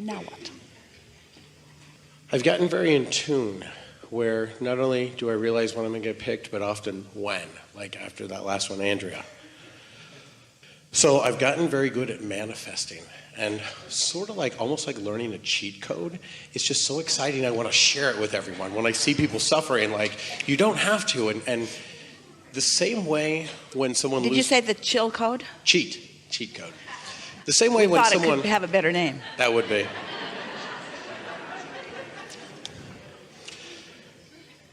Now what? I've gotten very in tune where not only do I realize when I'm going to get picked, but often when, like after that last one, Andrea. So I've gotten very good at manifesting and sort of like almost like learning a cheat code. It's just so exciting. I want to share it with everyone. When I see people suffering, like, you don't have to. And the same way when someone Did you say the chill code? Cheat code. The same way when someone... It could have a better name. That would be.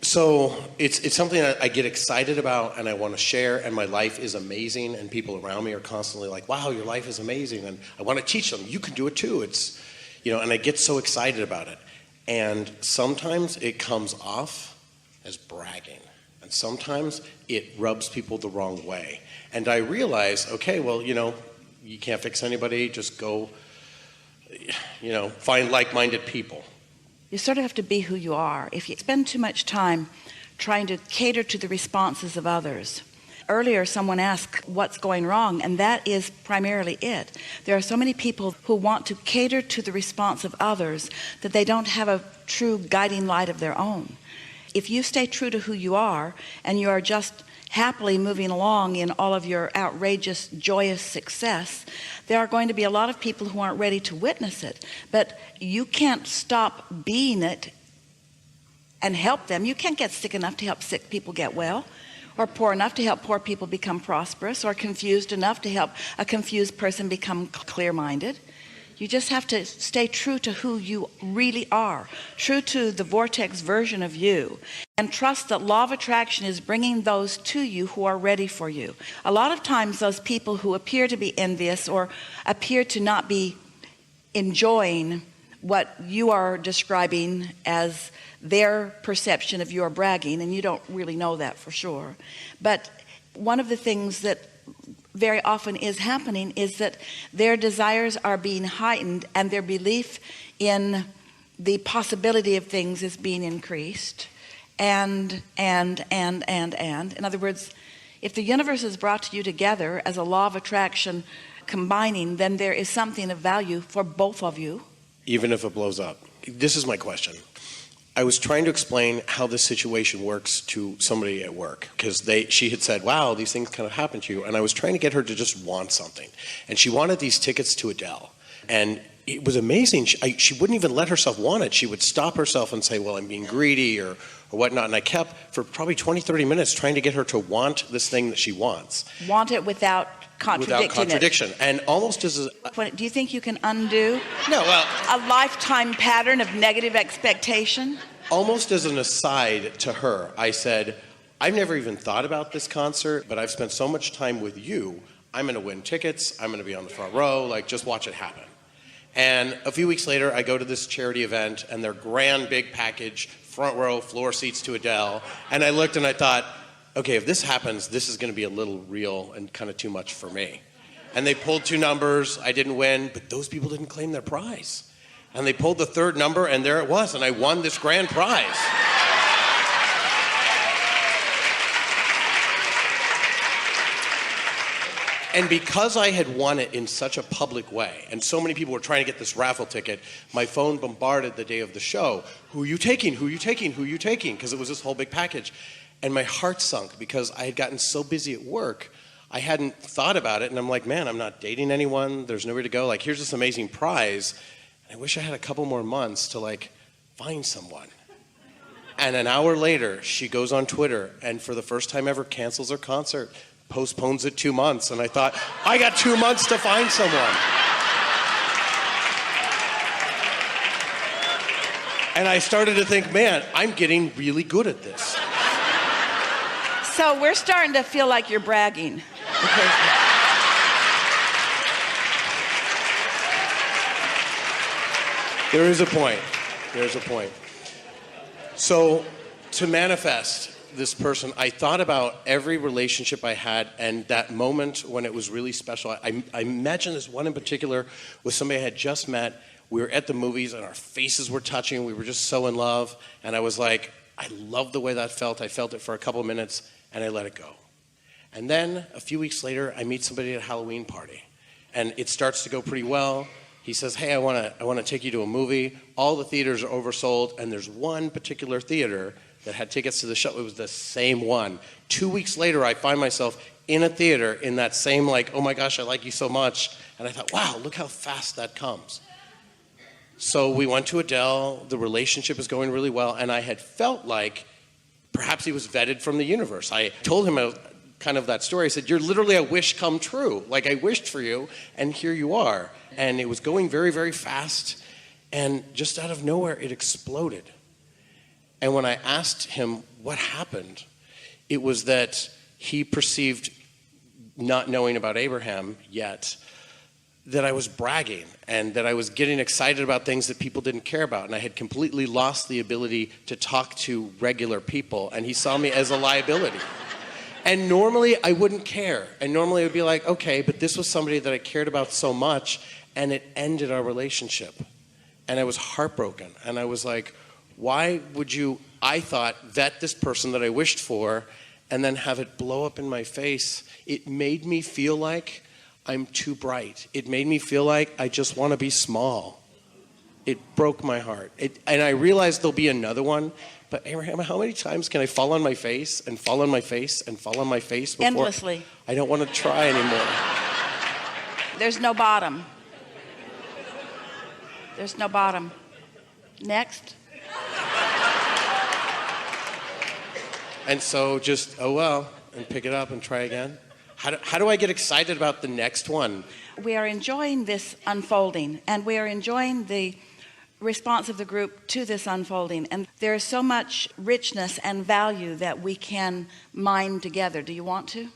So it's something that I get excited about and I want to share, and my life is amazing, and people around me are constantly like, wow, your life is amazing, and I want to teach them, you can do it too. It's, and I get so excited about it. And sometimes it comes off as bragging, and sometimes it rubs people the wrong way. And I realize, okay, well, you can't fix anybody, just go, find like-minded people. You sort of have to be who you are. If you spend too much time trying to cater to the responses of others. Earlier, someone asked what's going wrong, and that is primarily it. There are so many people who want to cater to the response of others that they don't have a true guiding light of their own. If you stay true to who you are, and you are just happily moving along in all of your outrageous, joyous success, there are going to be a lot of people who aren't ready to witness it. But you can't stop being it and help them. You can't get sick enough to help sick people get well, or poor enough to help poor people become prosperous, or confused enough to help a confused person become clear-minded. You just have to stay true to who you really are, true to the vortex version of you, and trust that law of attraction is bringing those to you who are ready for you. A lot of times those people who appear to be envious or appear to not be enjoying what you are describing as their perception of your bragging, and you don't really know that for sure. But one of the things that very often is happening is that their desires are being heightened, and their belief in the possibility of things is being increased. And. In other words, if the universe is brought to you together as a law of attraction combining, then there is something of value for both of you. Even if it blows up. This is my question. I was trying to explain how this situation works to somebody at work, because she had said, wow, these things kind of happen to you. And I was trying to get her to just want something. And she wanted these tickets to Adele. And it was amazing. She wouldn't even let herself want it. She would stop herself and say, well, I'm being greedy or whatnot. And I kept for probably 20, 30 minutes trying to get her to want this thing that she wants. Want it without contradiction. And almost as a... Do you think you can undo a lifetime pattern of negative expectation? Almost as an aside to her, I said, I've never even thought about this concert, but I've spent so much time with you, I'm going to win tickets, I'm going to be on the front row, like, just watch it happen. And a few weeks later, I go to this charity event, and their grand big package, front row, floor seats to Adele, and I looked and I thought, okay, if this happens, this is going to be a little real and kind of too much for me. And they pulled 2 numbers, I didn't win, but those people didn't claim their prize. And they pulled the 3rd number, and there it was, and I won this grand prize. And because I had won it in such a public way, and so many people were trying to get this raffle ticket, my phone bombarded the day of the show. Who are you taking? Who are you taking? Who are you taking? Because it was this whole big package. And my heart sunk because I had gotten so busy at work, I hadn't thought about it. And I'm like, man, I'm not dating anyone. There's nowhere to go. Like, here's this amazing prize. And I wish I had a couple more months to, like, find someone. And an hour later, she goes on Twitter and for the first time ever cancels her concert, postpones it 2 months. And I thought, I got 2 months to find someone. And I started to think, man, I'm getting really good at this. So we're starting to feel like you're bragging. There is a point. There's a point. So to manifest this person, I thought about every relationship I had and that moment when it was really special. I imagine this one in particular with somebody I had just met. We were at the movies and our faces were touching. We were just so in love. And I was like, I love the way that felt. I felt it for a couple of minutes and I let it go. And then a few weeks later, I meet somebody at a Halloween party. And it starts to go pretty well. He says, hey, I want to take you to a movie. All the theaters are oversold, and there's one particular theater that had tickets to the show. It was the same one. 2 weeks later, I find myself in a theater in that same, like, oh my gosh, I like you so much. And I thought, wow, look how fast that comes. So we went to Adele. The relationship is going really well, and I had felt like perhaps he was vetted from the universe. I told him kind of that story. I said, you're literally a wish come true. Like, I wished for you, and here you are. And it was going very, very fast, and just out of nowhere, it exploded. And when I asked him what happened, it was that he perceived, not knowing about Abraham yet, that I was bragging and that I was getting excited about things that people didn't care about. And I had completely lost the ability to talk to regular people, and he saw me as a liability. And normally I wouldn't care. And normally I would be like, okay, but this was somebody that I cared about so much, and it ended our relationship. And I was heartbroken. And I was like, why would you, I thought, vet this person that I wished for and then have it blow up in my face? It made me feel like I'm too bright. It made me feel like I just want to be small. It broke my heart. And I realized there'll be another one. But Abraham, how many times can I fall on my face and fall on my face and fall on my face before? Endlessly. I don't want to try anymore. There's no bottom. There's no bottom. Next. And so just, oh well, and pick it up and try again. How do I get excited about the next one? We are enjoying this unfolding, and we are enjoying the response of the group to this unfolding. And there is so much richness and value that we can mine together. Do you want to?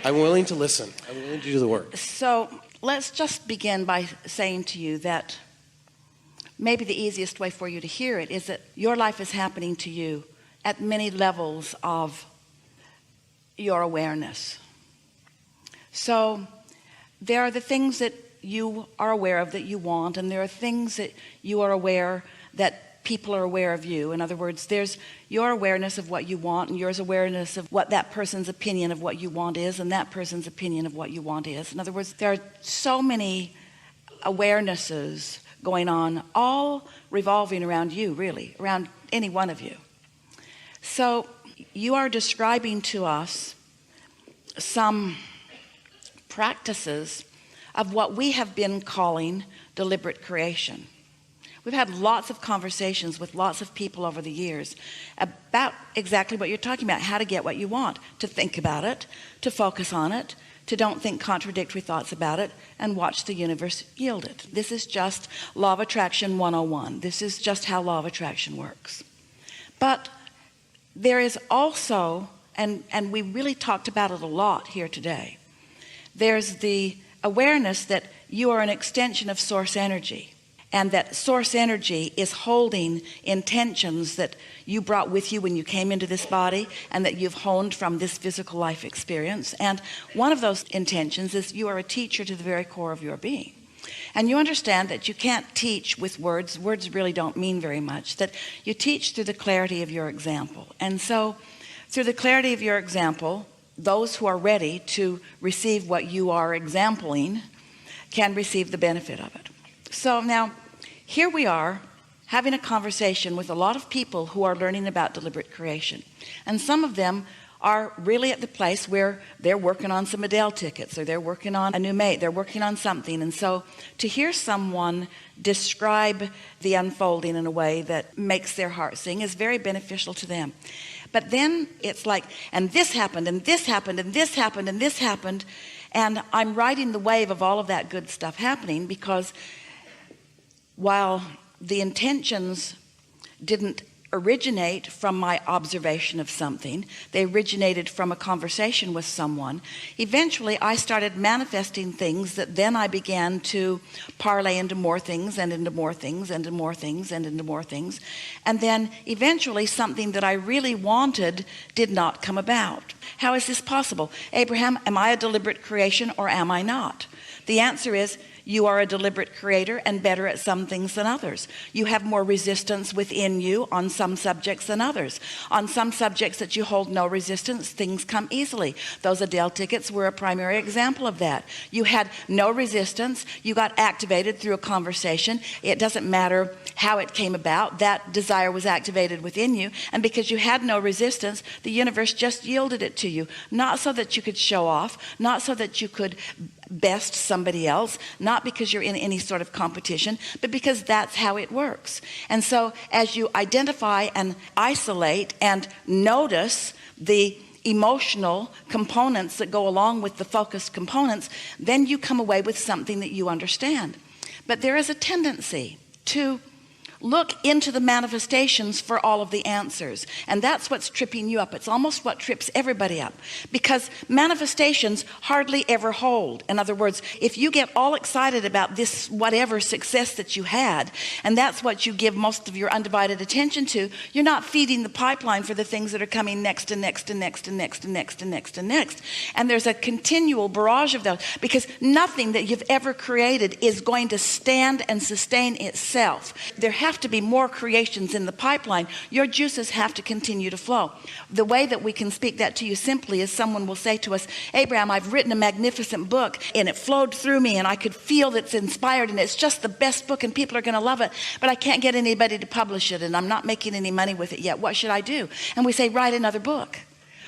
I'm willing to listen. I'm willing to do the work. So let's just begin by saying to you that maybe the easiest way for you to hear it is that your life is happening to you at many levels of your awareness. So there are the things that you are aware of that you want, and there are things that you are aware that people are aware of you. In other words, there's your awareness of what you want, and yours awareness of what that person's opinion of what you want is, and that person's opinion of what you want is. In other words, there are so many awarenesses going on, all revolving around you, really, around any one of you. So you are describing to us some practices of what we have been calling deliberate creation. We've had lots of conversations with lots of people over the years about exactly what you're talking about, how to get what you want, to think about it, to focus on it, to don't think contradictory thoughts about it, and watch the universe yield it. This is just Law of Attraction 101. This is just how Law of Attraction works. But there is also, and we really talked about it a lot here today, there's the awareness that you are an extension of source energy, and that source energy is holding intentions that you brought with you when you came into this body, and that you've honed from this physical life experience. And one of those intentions is you are a teacher to the very core of your being. And you understand that you can't teach with words. Words really don't mean very much. That you teach through the clarity of your example. And so through the clarity of your example, those who are ready to receive what you are exempling can receive the benefit of it. So now, here we are having a conversation with a lot of people who are learning about deliberate creation. And some of them are really at the place where they're working on some Adele tickets, or they're working on a new mate, they're working on something. And so to hear someone describe the unfolding in a way that makes their heart sing is very beneficial to them. But then it's like, and this happened, and this happened, and this happened, and this happened. And I'm riding the wave of all of that good stuff happening, because while the intentions didn't originate from my observation of something, they originated from a conversation with someone. Eventually I started manifesting things that then I began to parlay into more things, and into more things, and into more things, and into more things. And then eventually something that I really wanted did not come about. How is this possible? Abraham, am I a deliberate creation or am I not? The answer is, You are a deliberate creator and better at some things than others. You have more resistance within you on some subjects than others. On some subjects that you hold no resistance, things come easily. Those Adele tickets were a primary example of that. You had no resistance. You got activated through a conversation. It doesn't matter how it came about. That desire was activated within you. And because you had no resistance, the universe just yielded it to you. Not so that you could show off, not so that you could best somebody else, not because you're in any sort of competition, but because that's how it works. And so as you identify and isolate and notice the emotional components that go along with the focused components, then you come away with something that you understand. But there is a tendency to look into the manifestations for all of the answers. And that's what's tripping you up. It's almost what trips everybody up, because manifestations hardly ever hold. In other words, if you get all excited about this whatever success that you had, and that's what you give most of your undivided attention to, you're not feeding the pipeline for the things that are coming next and next and next and next and next and next and next. And there's a continual barrage of those, because nothing that you've ever created is going to stand and sustain itself. There have to be more creations in the pipeline. Your juices have to continue to flow. The way that we can speak that to you simply is someone will say to us, Abraham, I've written a magnificent book and it flowed through me and I could feel that it's inspired and it's just the best book and people are going to love it, but I can't get anybody to publish it and I'm not making any money with it yet. What should I do? And we say, write another book.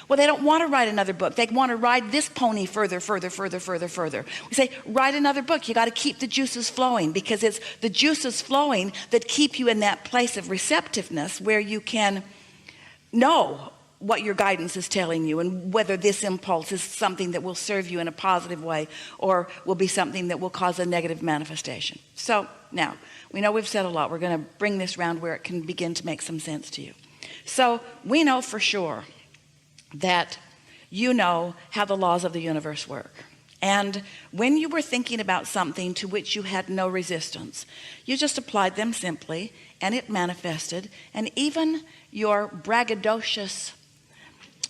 Well, they don't want to write another book. They want to ride this pony further. We say, write another book. You got to keep the juices flowing, because it's the juices flowing that keep you in that place of receptiveness where you can know what your guidance is telling you and whether this impulse is something that will serve you in a positive way or will be something that will cause a negative manifestation. So now, we know we've said a lot. We're going to bring this round where it can begin to make some sense to you. So we know for sure that you know how the laws of the universe work. And when you were thinking about something to which you had no resistance, you just applied them simply and it manifested. And even your braggadocious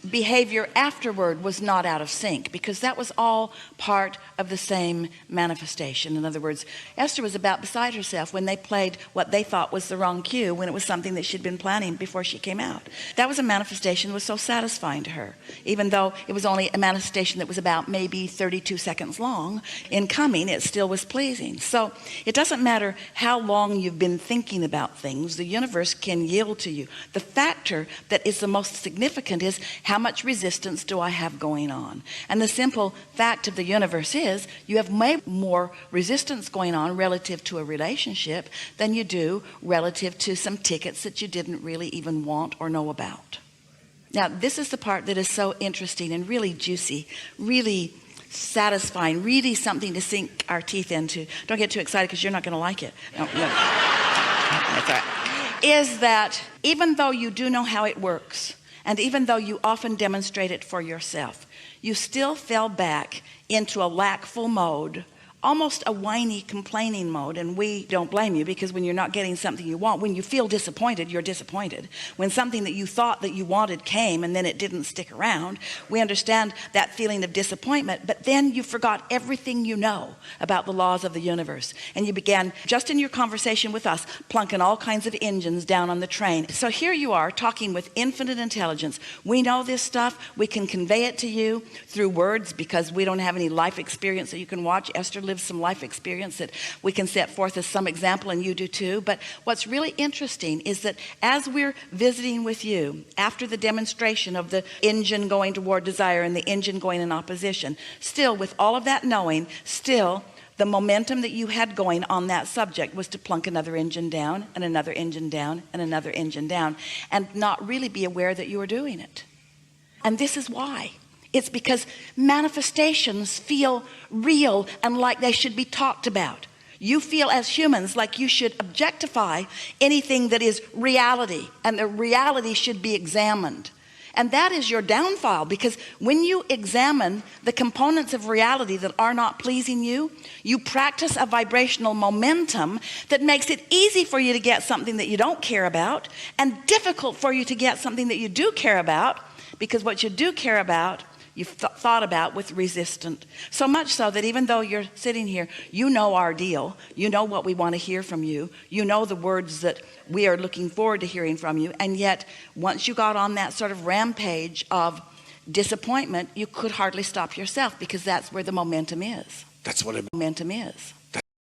behavior afterward was not out of sync, because that was all part of the same manifestation. In other words, Esther was about beside herself when they played what they thought was the wrong cue, when it was something that she'd been planning before she came out. That was a manifestation that was so satisfying to her, even though it was only a manifestation that was about maybe 32 seconds long in coming. It still was pleasing. So it doesn't matter how long you've been thinking about things, the universe can yield to you. The factor that is the most significant is, how much resistance do I have going on? And the simple fact of the universe is, you have way more resistance going on relative to a relationship than you do relative to some tickets that you didn't really even want or know about. Now, this is the part that is so interesting and really juicy, really satisfying, really something to sink our teeth into. Don't get too excited, because you're not going to like it. No. That's all right. Is that even though you do know how it works, and even though you often demonstrate it for yourself, you still fell back into a lackful mode, almost a whiny, complaining mode. And we don't blame you, because when you're not getting something you want, when you feel disappointed, you're disappointed. When something that you thought that you wanted came and then it didn't stick around, we understand that feeling of disappointment. But then you forgot everything you know about the laws of the universe, and you began, just in your conversation with us, plunking all kinds of engines down on the train. So here you are talking with infinite intelligence. We know this stuff. We can convey it to you through words, because we don't have any life experience that you can watch. Esther lives some life experience that we can set forth as some example, and you do too. But what's really interesting is that as we're visiting with you after the demonstration of the engine going toward desire and the engine going in opposition, still with all of that knowing, still the momentum that you had going on that subject was to plunk another engine down and another engine down and another engine down, and not really be aware that you were doing it. And this is why. It's because manifestations feel real and like they should be talked about. You feel as humans like you should objectify anything that is reality, and the reality should be examined. And that is your downfall, because when you examine the components of reality that are not pleasing you, you practice a vibrational momentum that makes it easy for you to get something that you don't care about, and difficult for you to get something that you do care about, because what you do care about, you've thought about with resistant. So much so that even though you're sitting here, you know our deal, you know what we want to hear from you, you know the words that we are looking forward to hearing from you, and yet once you got on that sort of rampage of disappointment, you could hardly stop yourself, because that's where the momentum is. That's what it Momentum is.